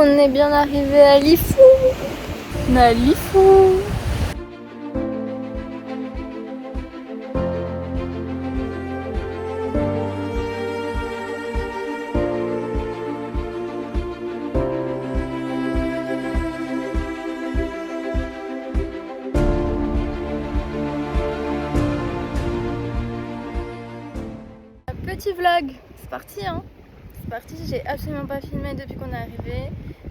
On est bien arrivé à Lifou. On est à Lifou. Petit vlog, c'est parti hein. C'est parti, j'ai absolument pas filmé depuis qu'on est arrivé.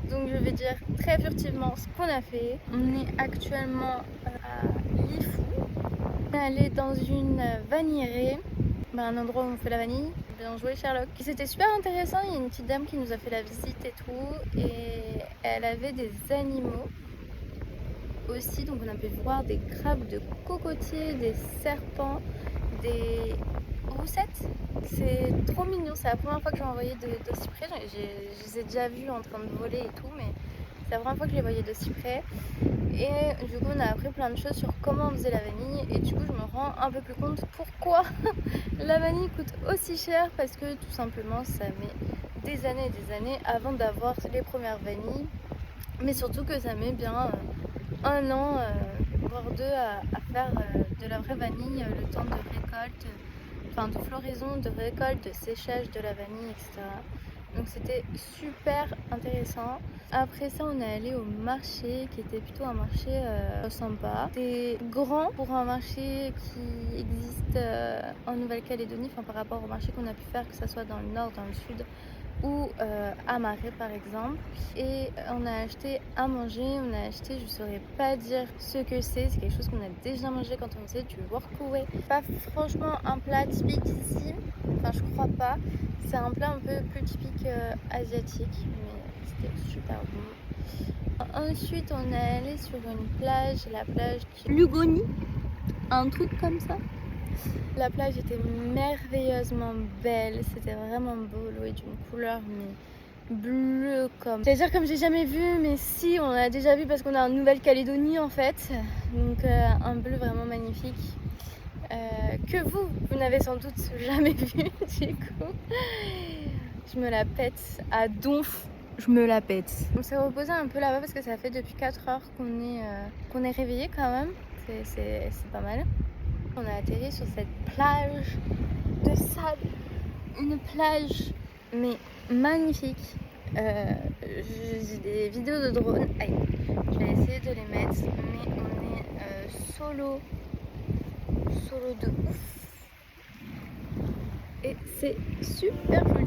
Donc je vais dire très furtivement ce qu'on a fait. On est actuellement à Lifou. On est allé dans une vanillerie, un endroit où on fait la vanille. Bien joué Sherlock. C'était super intéressant, il y a une petite dame qui nous a fait la visite et tout. Et elle avait des animaux aussi. Donc on a pu voir des crabes de cocotiers, des serpents, des roussettes. C'est trop mignon, c'est la première fois que j'ai envoyé d'aussi près. Je les ai déjà vus en train de voler et tout, mais c'est la première fois que je les voyais d'aussi près. Et du coup on a appris plein de choses sur comment on faisait la vanille. Et du coup je me rends un peu plus compte pourquoi la vanille coûte aussi cher. Parce que tout simplement ça met des années et des années avant d'avoir les premières vanilles. Mais surtout que ça met bien un an, voire deux à faire de la vraie vanille, le temps de récolte, enfin de floraison, de récolte, de séchage de la vanille, etc. Donc c'était super intéressant. Après ça on est allé au marché qui était plutôt un marché sympa. C'était grand pour un marché qui existe en Nouvelle-Calédonie, enfin par rapport au marché qu'on a pu faire, que ce soit dans le nord, dans le sud ou à Marais par exemple. Et on a acheté à manger, on a acheté, je saurais pas dire ce que c'est quelque chose qu'on a déjà mangé quand on faisait du workaway. Pas franchement un plat typique ici, enfin je crois pas, c'est un plat un peu plus typique asiatique, mais c'était super bon. Ensuite on est allé sur une plage, la plage de Lugoni, un truc comme ça. La plage était merveilleusement belle, c'était vraiment beau, l'eau est d'une couleur mais bleu comme... C'est-à-dire comme j'ai jamais vu, mais si, on l'a déjà vu parce qu'on est en Nouvelle-Calédonie en fait. Donc un bleu vraiment magnifique. Que vous n'avez sans doute jamais vu du coup. Je me la pète à donf, je me la pète. On s'est reposé un peu là-bas parce que ça fait depuis 4 heures qu'on est réveillé quand même. C'est pas mal. On a atterri sur cette plage de sable, une plage mais magnifique. J'ai des vidéos de drone, allez, je vais essayer de les mettre, mais on est solo de ouf et c'est super joli.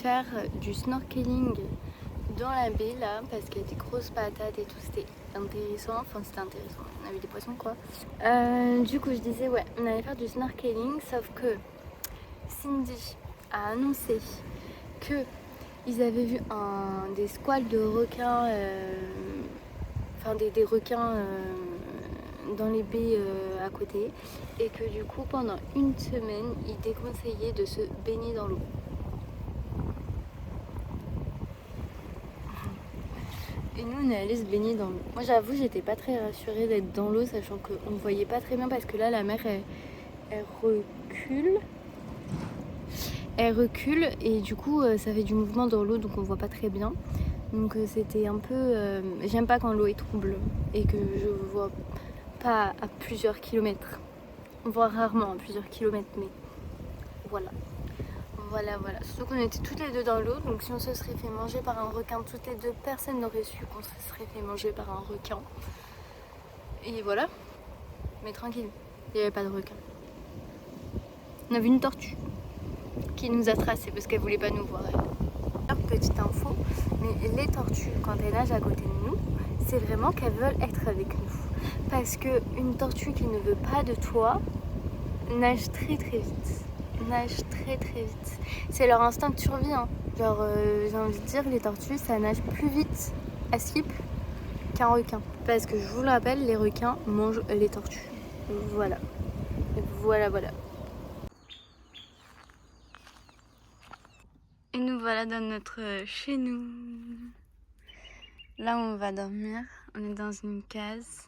Faire du snorkeling dans la baie là parce qu'il y a des grosses patates et tout, c'était intéressant, on a vu des poissons quoi. Du coup je disais ouais, on allait faire du snorkeling, sauf que Cindy a annoncé que ils avaient vu des squales de requins, enfin des requins dans les baies à côté, et que du coup pendant une semaine ils déconseillaient de se baigner dans l'eau. Et nous on est allé se baigner dans l'eau. Moi j'avoue j'étais pas très rassurée d'être dans l'eau, sachant qu'on ne voyait pas très bien parce que là la mer elle recule. Elle recule et du coup ça fait du mouvement dans l'eau donc on voit pas très bien. Donc c'était un peu... j'aime pas quand l'eau est trouble et que je vois pas à plusieurs kilomètres. On voit rarement à plusieurs kilomètres, mais voilà. Voilà. Surtout qu'on était toutes les deux dans l'eau, donc si on se serait fait manger par un requin, toutes les deux, personne n'aurait su qu'on se serait fait manger par un requin. Et voilà. Mais tranquille, il n'y avait pas de requin. On a vu une tortue qui nous a tracés parce qu'elle voulait pas nous voir. Alors, petite info, mais les tortues, quand elles nagent à côté de nous, c'est vraiment qu'elles veulent être avec nous. Parce qu'une tortue qui ne veut pas de toi nage très très vite. nagent très très vite. C'est leur instinct de survie, hein. Genre, j'ai envie de dire, les tortues, ça nage plus vite à skip qu'un requin. Parce que je vous le rappelle, les requins mangent les tortues. Voilà. Voilà. Et nous voilà dans notre chez nous. Là, on va dormir. On est dans une case.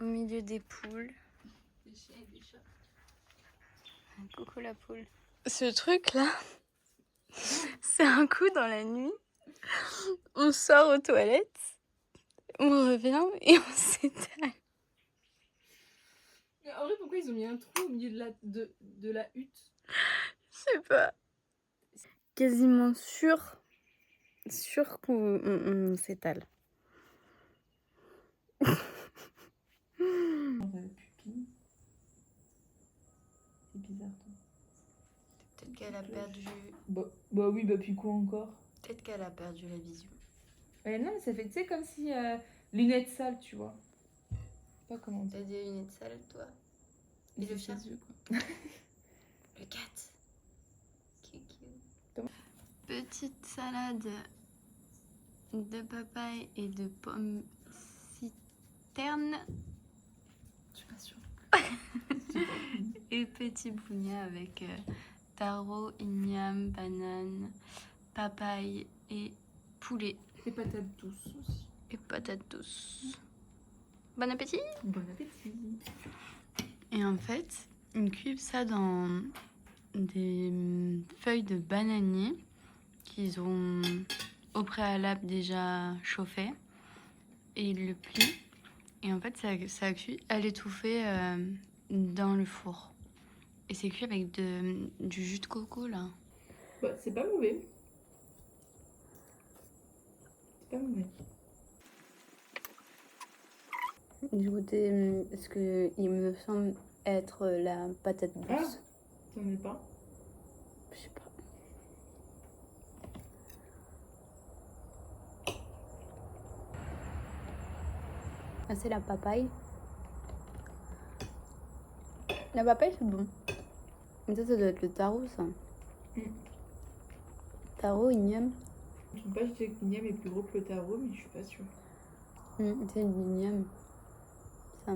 Au milieu des poules. Des chiens et des chats. Coucou la poule. Ce truc-là, c'est un coup dans la nuit. On sort aux toilettes. On revient et on s'étale. Mais en vrai, pourquoi ils ont mis un trou au milieu de la hutte? Je sais pas. Quasiment sûr qu'on s'étale. Pupille. C'est bizarre, toi. Peut-être qu'elle a perdu. Bah oui, bah puis quoi encore? Peut-être qu'elle a perdu la vision. Non, mais ça fait, tu sais, comme si lunettes sales, tu vois. Pas comment dire. T'as des lunettes sales, toi? Et le chat? Yeux, quoi. Le cat. Petite salade de papaye et de pommes citernes. Je suis pas sûre. Et petit bougna avec taro, igname, banane, papaye et poulet. Et patates douces aussi. Et patates douces. Bon appétit! Bon appétit! Et en fait, ils cuisent ça dans des feuilles de bananier qu'ils ont au préalable déjà chauffé. Et ils le plient. Et en fait, ça cuit à l'étouffée dans le four. Et c'est cuit avec du jus de coco, là. Bah, c'est pas mauvais. C'est pas mauvais. J'ai goûté ce que il me semble être la patate douce. Ah, t'en es pas? Je sais pas. Ah, c'est la papaye. La papaye, c'est bon. Mais ça doit être le taro, ça. Taro, igname. Je ne sais pas, je sais que l'igname est plus gros que le taro, mais je suis pas sûre. C'est l'igname. Ça.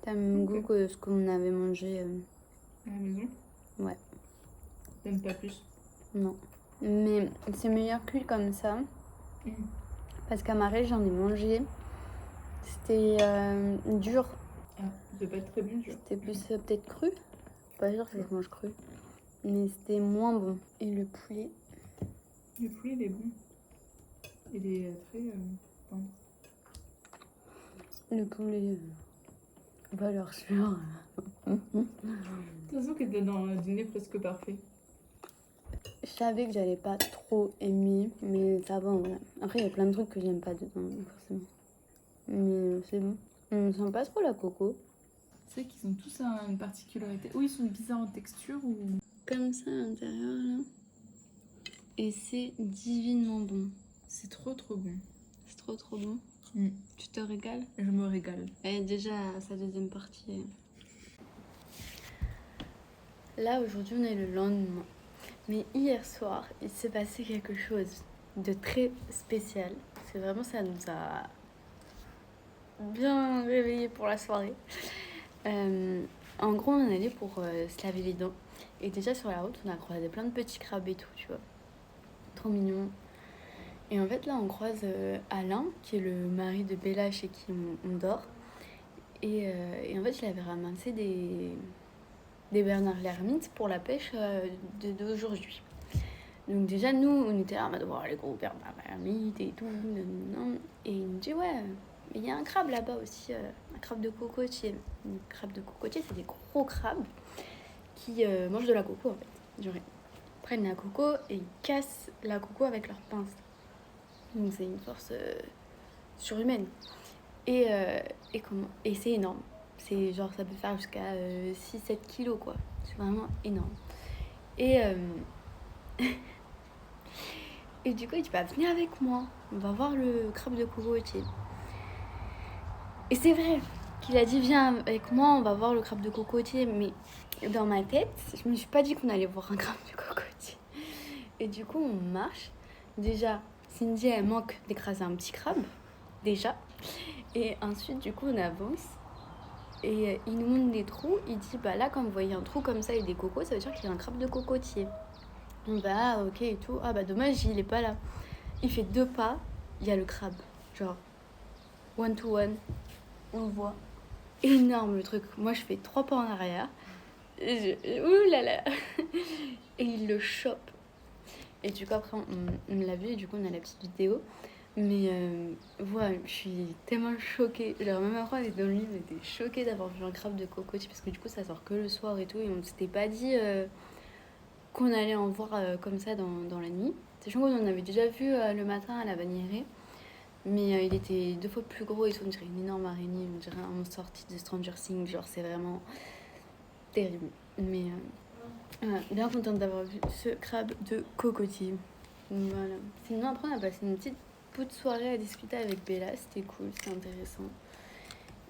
T'as le même goût que ce qu'on avait mangé. À la maison? Ouais. T'aimes pas plus? Non. Mais c'est meilleur cuit comme ça. Parce qu'à Marais, j'en ai mangé. C'était dur. Ah, c'est pas très bien dur. C'était plus peut-être cru. Pas sûr que je mange cru. Mais c'était moins bon. Et le poulet. Le poulet, il est bon. Il est très fin. Le poulet. Valeur sûre. Attention que t'es dans un dîner presque parfait. Je savais que j'allais pas trop aimer, mais ça va en vrai. Après, il y a plein de trucs que j'aime pas dedans, forcément. Mais c'est bon. On sent pas trop la coco. C'est vrai qu'ils ont tous une particularité. Ou ils sont bizarres en texture ou... Comme ça à l'intérieur, là. Et c'est divinement bon. C'est trop bon. C'est trop bon. Tu te régales? Je me régale. Elle est déjà à sa deuxième partie. Là, aujourd'hui, on est le lendemain. Mais hier soir, il s'est passé quelque chose de très spécial. C'est vraiment, ça nous a bien réveillés pour la soirée. En gros, on est allé pour se laver les dents. Et déjà, sur la route, on a croisé plein de petits crabes et tout, tu vois. Trop mignon. Et en fait, là, on croise Alain, qui est le mari de Bella chez qui on dort. Et en fait, il avait ramassé des Bernard l'ermite pour la pêche d'aujourd'hui. Donc déjà, nous, on était là en mode, oh, les gros Bernard l'ermite et tout. Et il me dit, ouais, mais il y a un crabe là-bas aussi, un crabe de cocotier. Un crabe de cocotier, c'est des gros crabes qui mangent de la coco, en fait. Genre, ils prennent la coco et ils cassent la coco avec leurs pinces. Donc c'est une force surhumaine. Et c'est énorme. C'est genre, ça peut faire jusqu'à 6-7 kilos, quoi. C'est vraiment énorme. Et du coup, il dit, bah, venez avec moi. On va voir le crabe de cocotier. Et c'est vrai qu'il a dit viens avec moi, on va voir le crabe de cocotier. Mais dans ma tête, je me suis pas dit qu'on allait voir un crabe de cocotier. Et du coup, on marche. Déjà, Cindy, elle manque d'écraser un petit crabe, déjà. Et ensuite, du coup, on avance. Et il nous montre des trous. Il dit, bah là, quand vous voyez un trou comme ça et des cocos, ça veut dire qu'il y a un crabe de cocotier. On va, ah, ok et tout. Ah bah dommage, il est pas là. Il fait 2 pas, il y a le crabe. Genre, 1 to 1. On le voit. Énorme le truc. Moi, je fais 3 pas en arrière. Ouh là là. Et il le chope. Et du coup, après, on l'a vu et du coup, on a la petite vidéo. Mais voilà, je suis tellement choquée. Genre, même après, on était dans le lit, on était choqués d'avoir vu un crabe de cocotier parce que du coup, ça sort que le soir et tout. Et on ne s'était pas dit qu'on allait en voir comme ça dans la nuit. Sachant qu'on en avait déjà vu le matin à la Vanillerie. Mais il était 2 fois plus gros et tout. On dirait une énorme araignée, on dirait un monstre sorti de Stranger Things. Genre, c'est vraiment terrible. Mais bien contente d'avoir vu ce crabe de cocotier. Voilà. Sinon, après, on a passé une petite bout de soirée à discuter avec Bella. C'était cool, c'était intéressant.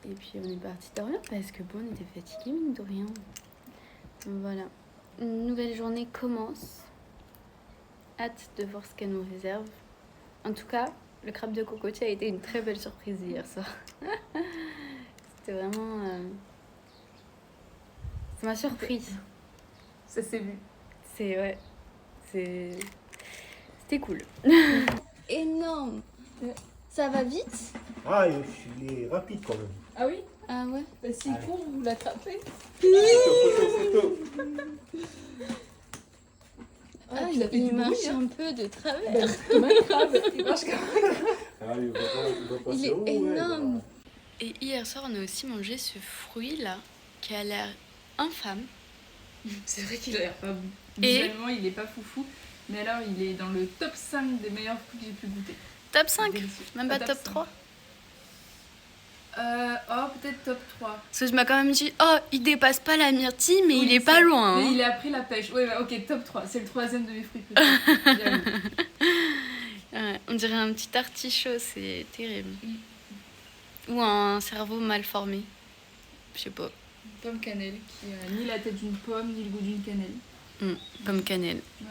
Et puis, on est parti dormir parce que bon, on était fatigués, mine de rien. Voilà. Une nouvelle journée commence. Hâte de voir ce qu'elle nous réserve. En tout cas, le crabe de cocotier a été une très belle surprise hier soir. C'était vraiment... Ça m'a surpris. Ça s'est vu. Ouais. C'était cool. Énorme. Ça va vite? Ah, il est rapide quand même. Ah oui? Ah ouais? Bah s'il court, vous l'attrapez. Photo. Ah, ça fait il du marche bruit, hein. un peu de travers. Comme un crabe, il marche comme un crabe. Ah, il va passer Il est où, ouais, énorme. bah. Et hier soir, on a aussi mangé ce fruit-là, qui a l'air infâme. C'est vrai qu'il a l'air pas bon. Et- Visuellement, il est pas foufou. Mais alors, il est dans le top 5 des meilleurs fruits que j'ai pu goûter. Top 5? Délicieux. Même pas Top top 5. 3? Oh, peut-être top 3. Parce que je m'as quand même dit, oh, il dépasse pas la myrtille, mais Oui, il est pas ça. loin. Mais Hein. il a pris la pêche. Ouais, bah, ok, top 3. C'est le 3e de mes fruits préférés. Bien vu. Ouais, on dirait un petit artichaut, c'est terrible. Ou un cerveau mal formé. Je sais pas. Pomme cannelle, qui a ni la tête d'une pomme, ni le goût d'une cannelle. Comme cannelle. Ouais.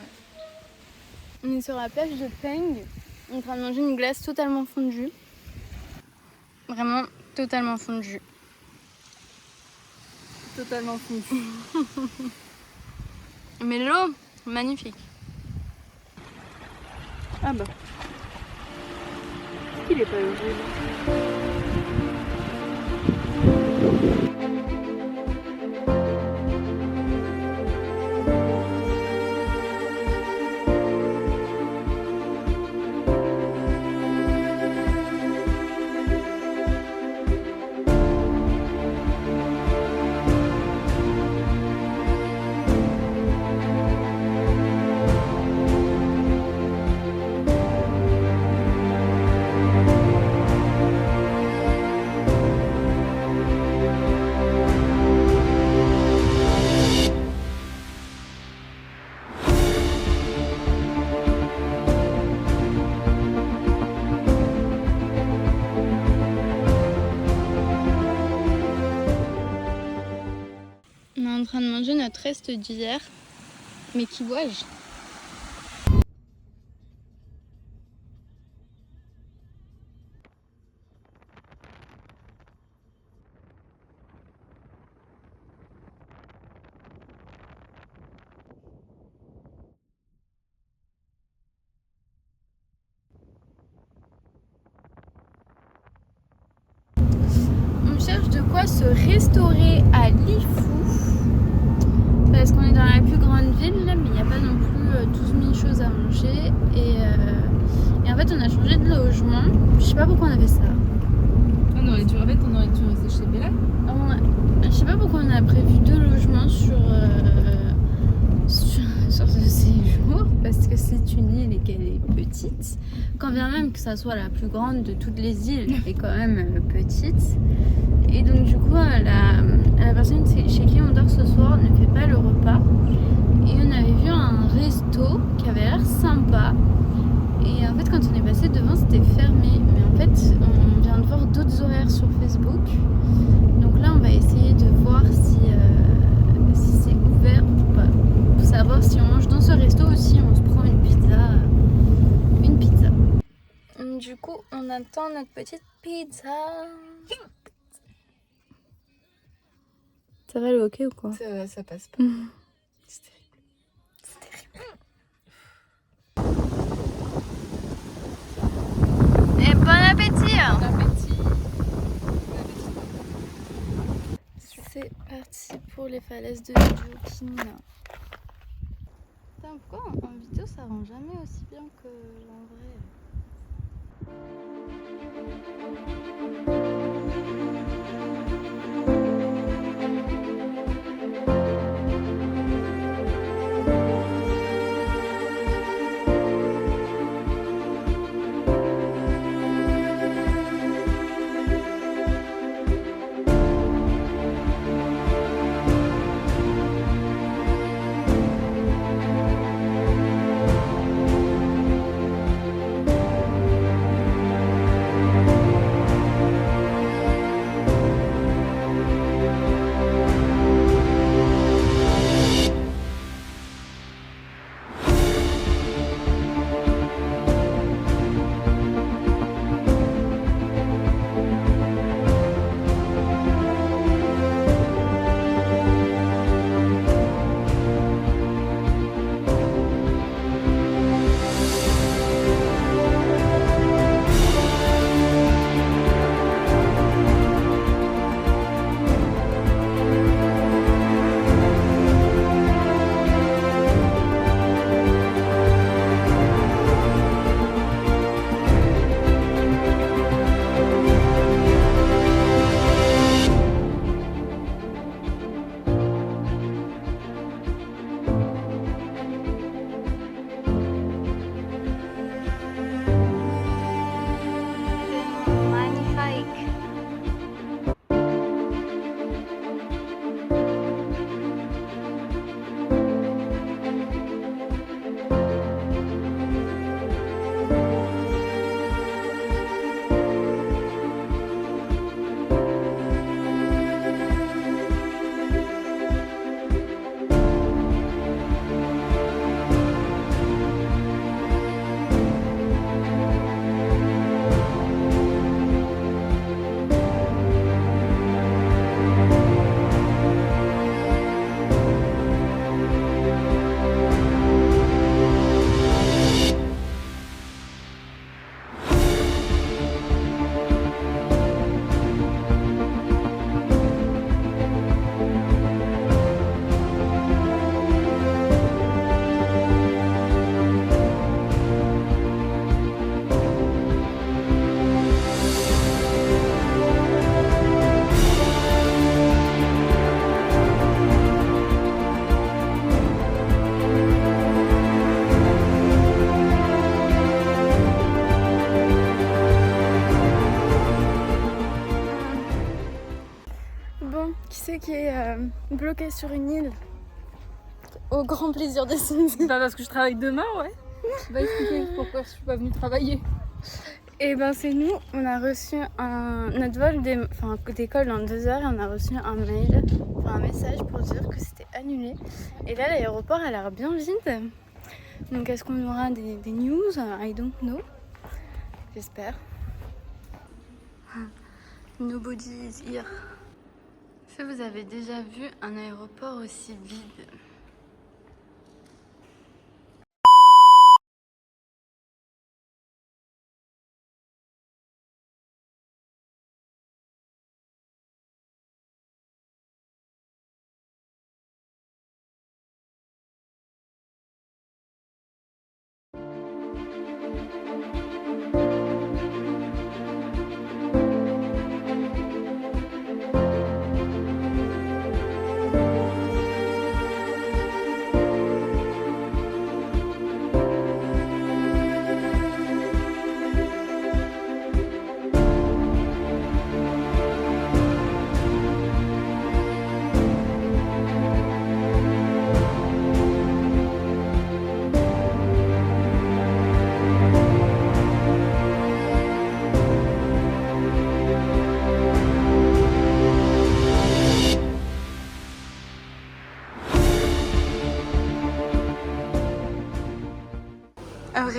On est sur la plage de Peng, en train de manger une glace totalement fondue. Vraiment totalement fondue. Totalement fondue. Mais l'eau, magnifique. Ah bah. Il est pas heureux. On est en train de manger notre reste d'hier. Mais qui vois-je? On cherche de quoi se restaurer à Lifou. Parce qu'on est dans la plus grande ville, là, mais il n'y a pas non plus 12 000 choses à manger. Et en fait, on a changé de logement. Je sais pas pourquoi on a fait ça. On aurait dû remettre, on aurait dû rester chez Bella. Je sais pas pourquoi on a prévu 2 logements sur ce séjour. Parce que c'est une île et qu'elle est petite. Quand bien même que ça soit la plus grande de toutes les îles, elle est quand même petite. Et donc du coup, la personne chez qui on dort ce soir ne fait pas le repas. Et on avait vu un resto qui avait l'air sympa. Et en fait, quand on est passé devant, c'était fermé. Mais en fait, on vient de voir d'autres horaires sur Facebook. Du coup, on attend notre petite pizza. Ça va le hockey ou quoi? Ça passe pas. C'est terrible. Et bon appétit! C'est parti pour les falaises de Jokina. Putain, pourquoi en vidéo ça rend jamais aussi bien que en vrai? Bon, qui c'est qui est bloqué sur une île au grand plaisir de Cindy? Bah parce que je travaille demain, ouais. Va expliquer pourquoi je suis pas venue travailler. Et ben c'est nous, on a reçu notre vol d'école dans 2 heures et on a reçu un mail, un message pour dire que c'était annulé. Et là l'aéroport a l'air bien vide. Donc est-ce qu'on aura des news? I don't know. J'espère. Nobody is here. Est-ce que vous avez déjà vu un aéroport aussi vide?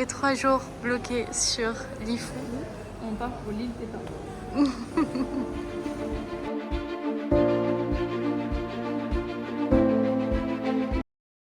Après 3 jours bloqués sur Lifou, On part pour l'île Pépin.